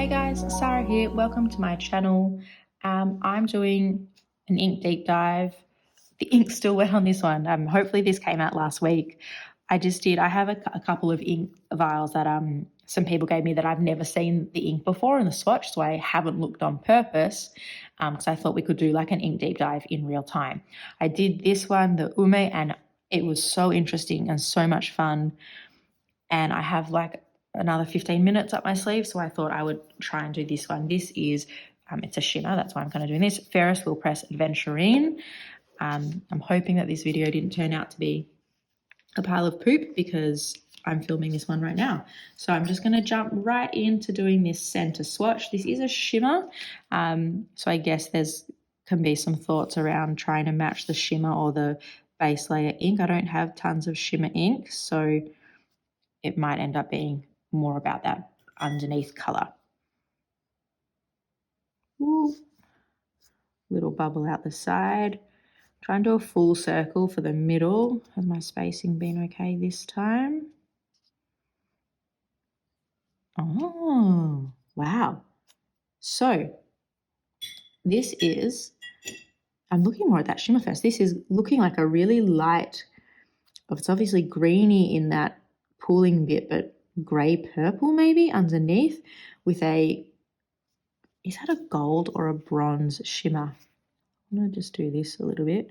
Hey guys, Sarah here. Welcome to my channel. I'm doing an ink deep dive. The ink's still wet on this one. Hopefully this came out last week. I have a couple of ink vials that some people gave me that I've never seen the ink before in the swatch, so I haven't looked on purpose because I thought we could do like an ink deep dive in real time. I did this one, the Ume, and it was so interesting and so much fun. And I have like another 15 minutes up my sleeve, so I thought I would try and do this one. This is, it's a shimmer, that's why I'm kind of doing this, Ferris Wheel Press Adventurine. I'm hoping that this video didn't turn out to be a pile of poop because I'm filming this one right now. So I'm just going to jump right into doing this center swatch. This is a shimmer, so I guess can be some thoughts around trying to match the shimmer or the base layer ink. I don't have tons of shimmer ink, so it might end up being more about that underneath color. Ooh. Little bubble out the side. Try and do a full circle for the middle. Has my spacing been okay this time? Oh, wow. So this is, I'm looking more at that shimmer first. This is looking like a really light, it's obviously greeny in that pooling bit, but grey purple maybe underneath with is that a gold or a bronze shimmer? I'm going to just do this a little bit.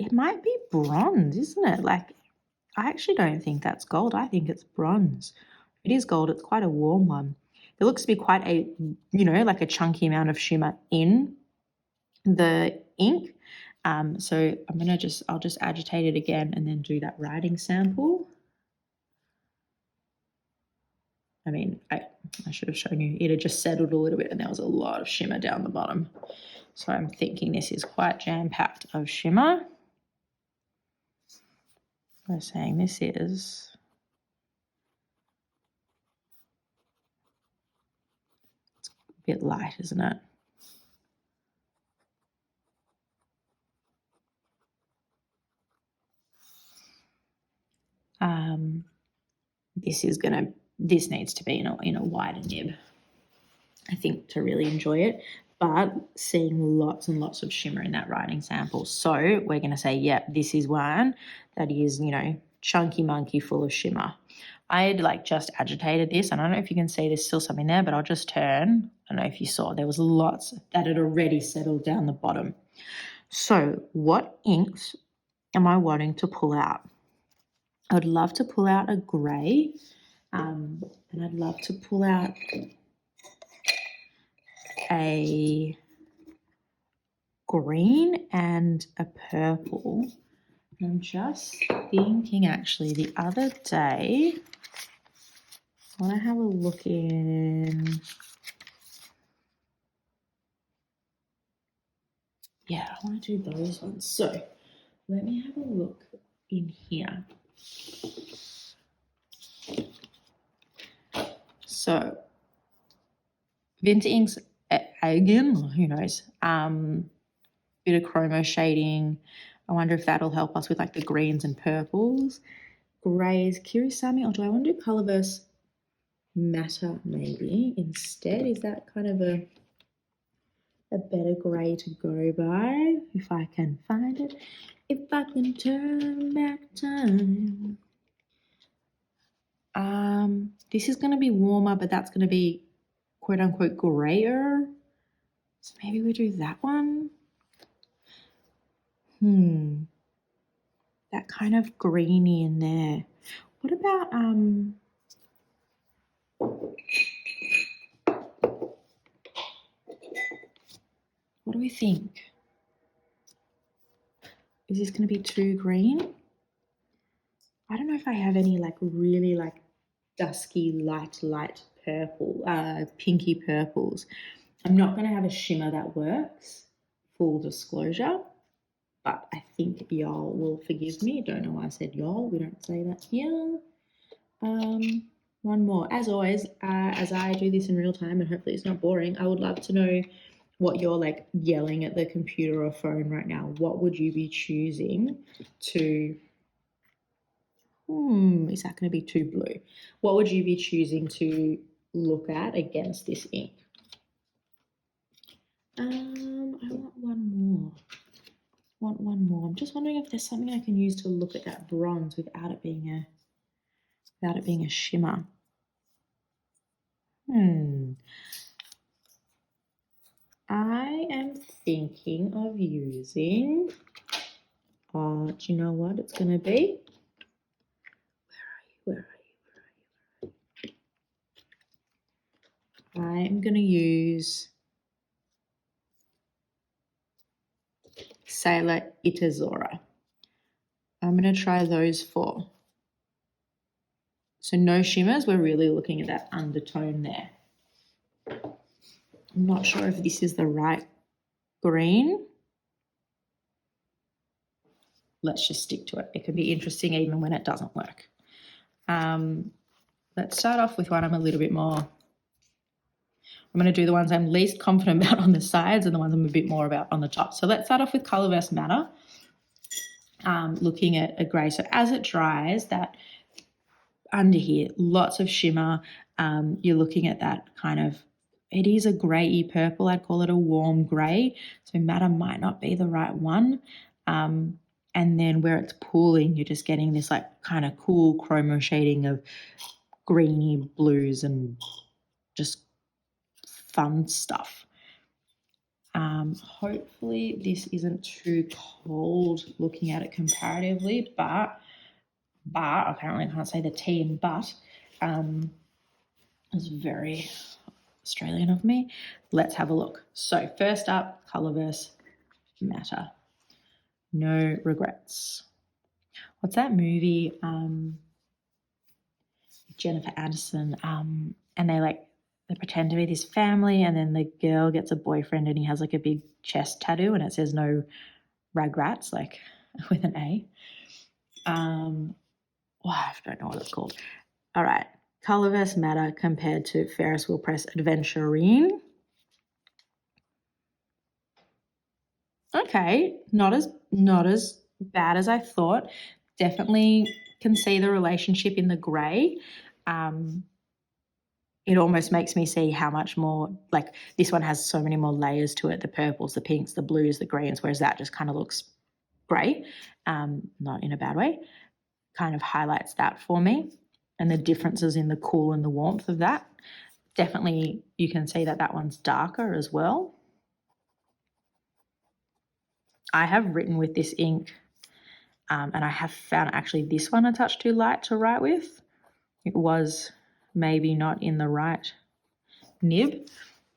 It might be bronze, isn't it? Like, I actually don't think that's gold. I think it's bronze. If it is gold, it's quite a warm one. There looks to be quite a, like a chunky amount of shimmer in the ink. So I'll just agitate it again and then do that writing sample. I mean, I should have shown you. It had just settled a little bit and there was a lot of shimmer down the bottom. So I'm thinking this is quite jam-packed of shimmer. We're saying this is it's a bit light, isn't it? This needs to be in a wider nib, I think, to really enjoy it, but seeing lots and lots of shimmer in that writing sample. So we're going to say, yeah, this is one that is, chunky monkey full of shimmer. I had just agitated this, and I don't know if you can see there's still something there, but I'll just turn. I don't know if you saw, there was lots that had already settled down the bottom. So what inks am I wanting to pull out? I would love to pull out a grey, and I'd love to pull out a green and a purple. I'm just thinking, actually, the other day, I want to have a look in, yeah, I want to do those ones. So let me have a look in here. So Vinta inks, again, who knows, bit of chromo shading. I wonder if that'll help us with the greens and purples. Greys, Kirisami, or do I want to do Colorverse Matter maybe instead? Is that kind of a better grey to go by, if I can find it? If I can turn back time. This is going to be warmer, but that's going to be quote unquote grayer. So maybe we do that one. That kind of greeny in there. What about what do we think? Is this going to be too green? I don't know if I have any really dusky light purple, pinky purples. I'm not going to have a shimmer that works, full disclosure, but I think y'all will forgive me. Don't know why I said y'all. We don't say that here. One more. As always, as I do this in real time, and hopefully it's not boring, I would love to know what you're yelling at the computer or phone right now. What would you be choosing to... is that going to be too blue? What would you be choosing to look at against this ink. I want one more. I'm just wondering if there's something I can use to look at that bronze without it being a shimmer. I am thinking of using, do you know what it's going to be? Where are you? I'm going to use Sailor Itazora. I'm going to try those 4. So no shimmers, we're really looking at that undertone there. I'm not sure if this is the right green. Let's just stick to it. It can be interesting even when it doesn't work. Let's start off with one I'm a little bit more, I'm going to do the ones I'm least confident about on the sides and the ones I'm a bit more about on the top. So let's start off with Colour vs. Matter, looking at a grey. So as it dries, that under here, lots of shimmer. You're looking at that kind of, it is a grey purple. I'd call it a warm grey. So Matter might not be the right one. And then where it's pooling, you're just getting this like kind of cool chroma shading of greeny blues and just fun stuff. Hopefully this isn't too cold looking at it comparatively, but apparently I can't say the T in but. It's very Australian of me. Let's have a look. So first up, Colour vs. Matter. No regrets. What's that movie? Jennifer Aniston. And they pretend to be this family, and then the girl gets a boyfriend and he has like a big chest tattoo and it says no regrets, like with an A. I don't know what it's called. All right. Colour vs. Matter compared to Ferris Wheel Press Adventurine. Okay, not as bad as I thought. Definitely can see the relationship in the grey. It almost makes me see how much more, like this one has so many more layers to it, the purples, the pinks, the blues, the greens, whereas that just kind of looks grey, not in a bad way. Kind of highlights that for me, and the differences in the cool and the warmth of that. Definitely you can see that that one's darker as well. I have written with this ink, and I have found actually this one a touch too light to write with. It was maybe not in the right nib,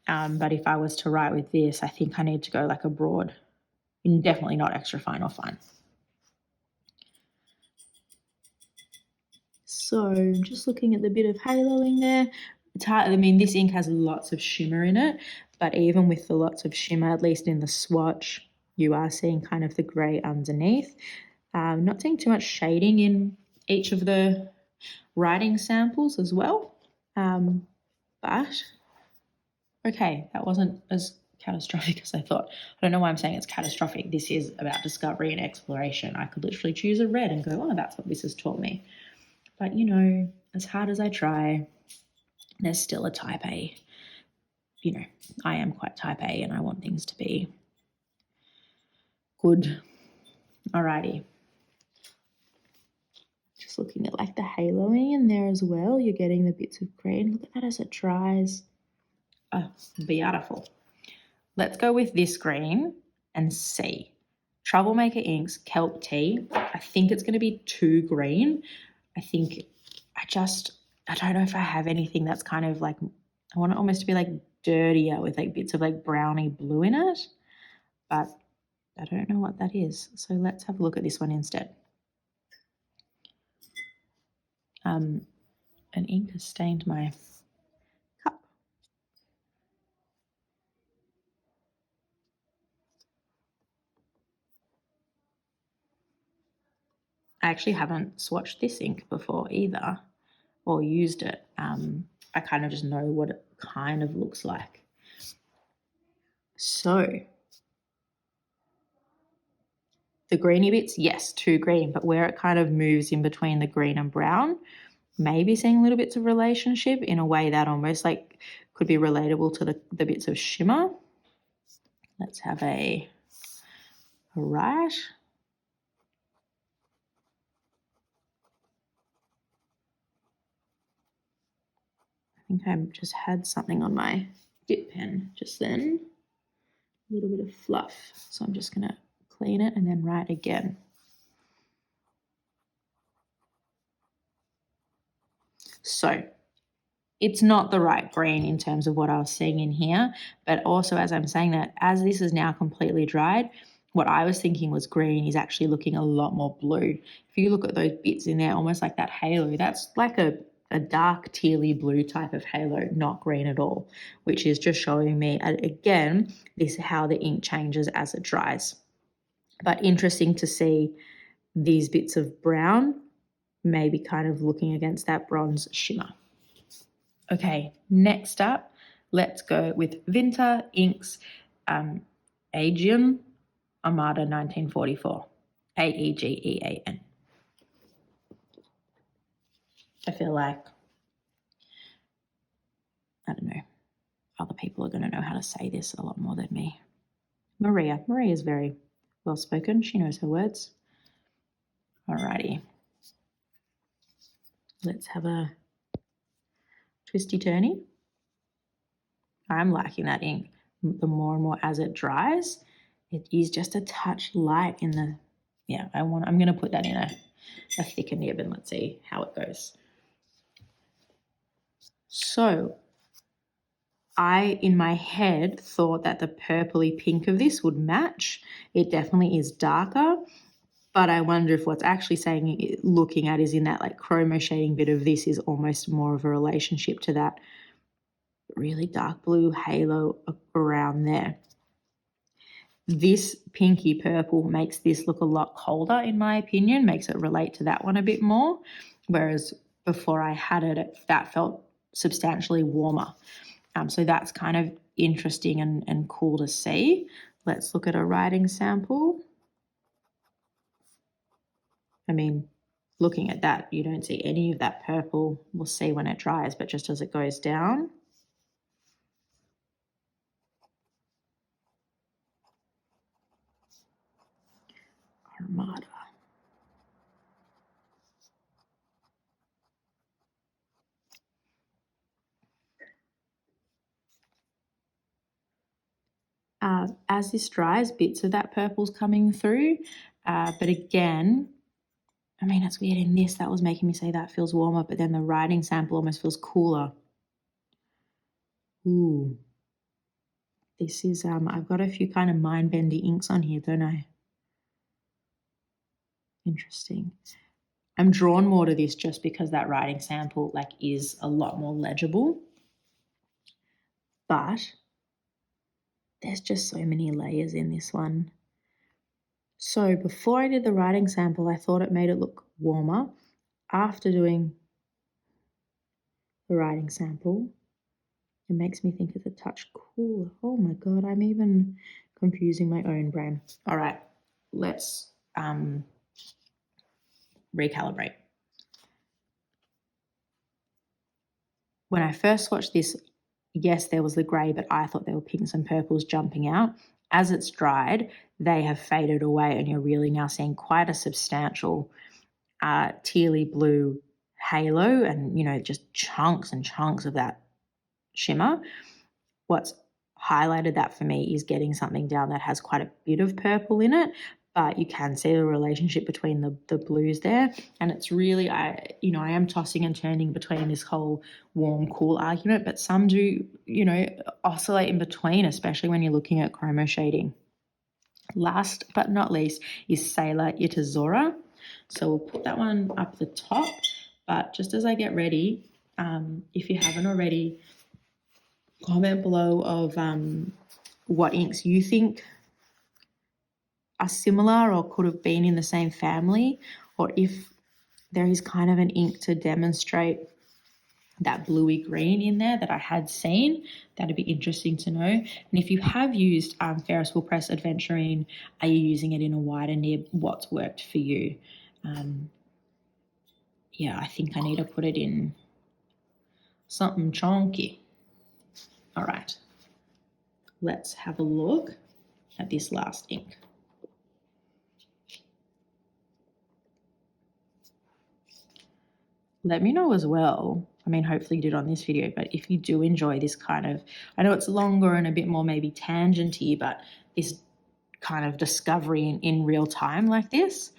but if I was to write with this, I think I need to go like a broad, definitely not extra fine or fine. So just looking at the bit of haloing there, it's hard. I mean, this ink has lots of shimmer in it, but even with the lots of shimmer, at least in the swatch, you are seeing kind of the grey underneath. Not seeing too much shading in each of the writing samples as well, but okay, that wasn't as catastrophic as I thought. I don't know why I'm saying it's catastrophic. This is about discovery and exploration. I could literally choose a red and go, oh, that's what this has taught me. But, you know, as hard as I try, there's still a type A. You know, I am quite type A and I want things to be good. Alrighty. Just looking at like the haloing in there as well. You're getting the bits of green. Look at that as it dries. Oh, beautiful. Let's go with this green and see. Troublemaker Inks, Kelp Tea. I think it's going to be too green. I don't know if I have anything that's kind of like, I want it almost to be like dirtier with like bits of like browny blue in it, but I don't know what that is. So let's have a look at this one instead. An ink has stained my cup. I actually haven't swatched this ink before either, or used it. I kind of just know what it kind of looks like. So the greeny bits, yes, too green, but where it kind of moves in between the green and brown, maybe seeing little bits of relationship in a way that almost like could be relatable to the bits of shimmer. Let's have a right. I think I just had something on my dip pen just then. A little bit of fluff. So I'm just going to clean it and then write again. So it's not the right green in terms of what I was seeing in here, but also as I'm saying that, as this is now completely dried, what I was thinking was green is actually looking a lot more blue. If you look at those bits in there, almost like that halo, that's like a dark tealy blue type of halo, not green at all, which is just showing me, again, this how the ink changes as it dries. But interesting to see these bits of brown maybe kind of looking against that bronze shimmer. Okay, next up, let's go with Vinta Inks Aegean Armada 1944, Aegean. I feel like, I don't know, other people are going to know how to say this a lot more than me. Maria is very well spoken. She knows her words. Alrighty. Let's have a twisty turny. I'm liking that ink. The more and more as it dries, it is just a touch light in the, yeah, I'm going to put that in a thicker nib and let's see how it goes. So I, in my head, thought that the purpley pink of this would match. It definitely is darker, but I wonder if what's actually saying, looking at, is in that like chromo shading bit of this is almost more of a relationship to that really dark blue halo around there. This pinky purple makes this look a lot colder, in my opinion, makes it relate to that one a bit more, whereas before I had it, that felt substantially warmer. So that's kind of interesting and cool to see. Let's look at a writing sample. I mean, looking at that, you don't see any of that purple. We'll see when it dries, but just as it goes down. Armada. As this dries, bits of that purple's coming through. But again, I mean, it's weird in this, that was making me say that feels warmer, but then the writing sample almost feels cooler. Ooh. This is, I've got a few kind of mind-bendy inks on here, don't I? Interesting. I'm drawn more to this just because that writing sample like is a lot more legible. But there's just so many layers in this one. So before I did the writing sample, I thought it made it look warmer. After doing the writing sample, it makes me think it's a touch cooler. Oh my God, I'm even confusing my own brain. All right, let's recalibrate. When I first swatched this, yes, there was the grey, but I thought there were pinks and purples jumping out. As it's dried, they have faded away and you're really now seeing quite a substantial tealy blue halo and, you know, just chunks and chunks of that shimmer. What's highlighted that for me is getting something down that has quite a bit of purple in it, but you can see the relationship between the blues there. And it's really, I am tossing and turning between this whole warm, cool argument, but some do, oscillate in between, especially when you're looking at chromo shading. Last but not least is Sailor Itazora. So we'll put that one up the top, but just as I get ready, if you haven't already, comment below of what inks you think are similar or could have been in the same family, or if there is kind of an ink to demonstrate that bluey green in there that I had seen. That'd be interesting to know. And if you have used Ferris Wheel Press Adventurine, are you using it in a wider nib? What's worked for you? yeah, I think I need to put it in something chunky. All right, let's have a look at this last ink. Let me know as well. I mean, hopefully you did on this video, but if you do enjoy this kind of, I know it's longer and a bit more maybe tangenty, but this kind of discovery in real time like this,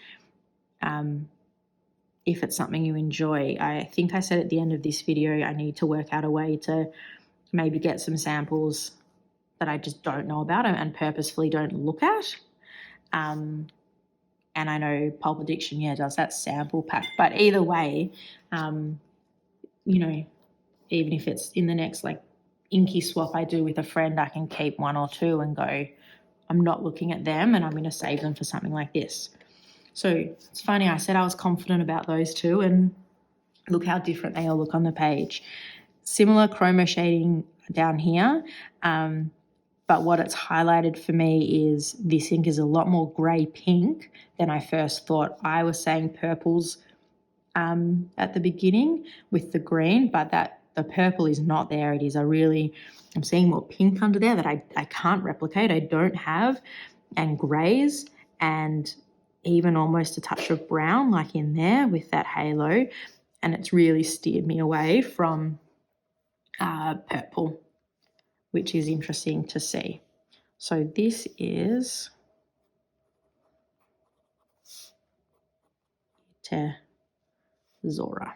if it's something you enjoy, I think I said at the end of this video, I need to work out a way to maybe get some samples that I just don't know about and purposefully don't look at. And I know Pulp Addiction, yeah, does that sample pack. But either way, you know, even if it's in the next like inky swap I do with a friend, I can keep one or two and go, I'm not looking at them and I'm going to save them for something like this. So it's funny, I said I was confident about those two, and look how different they all look on the page. Similar chroma shading down here, but what it's highlighted for me is this ink is a lot more grey pink than I first thought. I was saying purples at the beginning with the green, but the purple is not there. It is I'm seeing more pink under there that I can't replicate, I don't have, and greys, and even almost a touch of brown like in there with that halo, and it's really steered me away from purple, which is interesting to see. So this is Zora.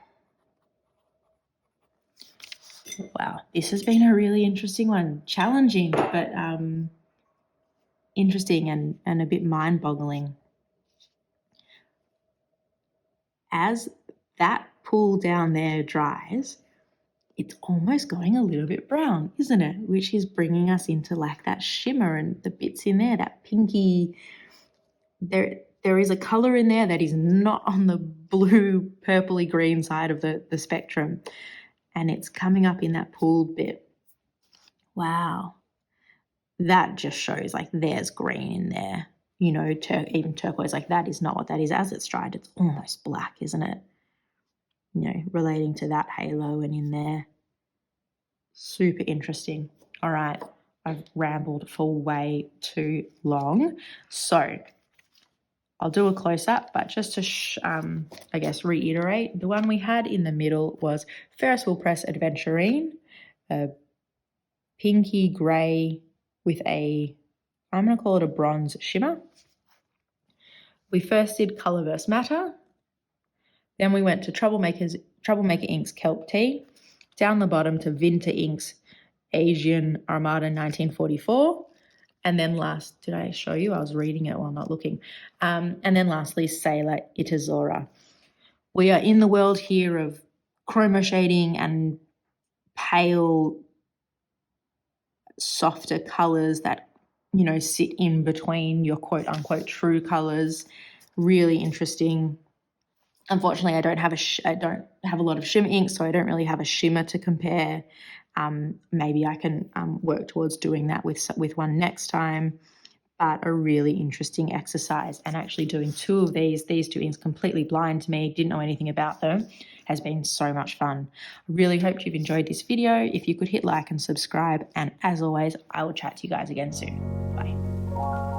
Wow, this has been a really interesting one. Challenging, but interesting and a bit mind-boggling. As that pool down there dries, it's almost going a little bit brown, isn't it? Which is bringing us into like that shimmer and the bits in there, that pinky. There is a colour in there that is not on the blue, purpley green side of the spectrum. And it's coming up in that pooled bit. Wow. That just shows like there's green in there. You know, even turquoise, like that is not what that is. As it's dried, it's almost black, isn't it? You know, relating to that halo and in there. Super interesting. All right, I've rambled for way too long. So I'll do a close-up, but just to, I guess, reiterate, the one we had in the middle was Ferris Wheel Press Adventurine, a pinky grey with I'm going to call it a bronze shimmer. We first did Colour vs. Matter. Then we went to Troublemaker Inks Kelp Tea. Down the bottom to Vinter Inks Asian Armada 1944. And then did I show you? I was reading it while not looking. And then lastly, Sailor Itazora. We are in the world here of chroma shading and pale, softer colours that, you know, sit in between your quote unquote true colours. Really interesting. Unfortunately, I don't have a lot of shimmer ink, so I don't really have a shimmer to compare. Maybe I can work towards doing that with one next time. But a really interesting exercise, and actually doing two of these two inks completely blind to me, didn't know anything about them, has been so much fun. I really hope you've enjoyed this video. If you could hit like and subscribe, and as always, I will chat to you guys again soon. Bye.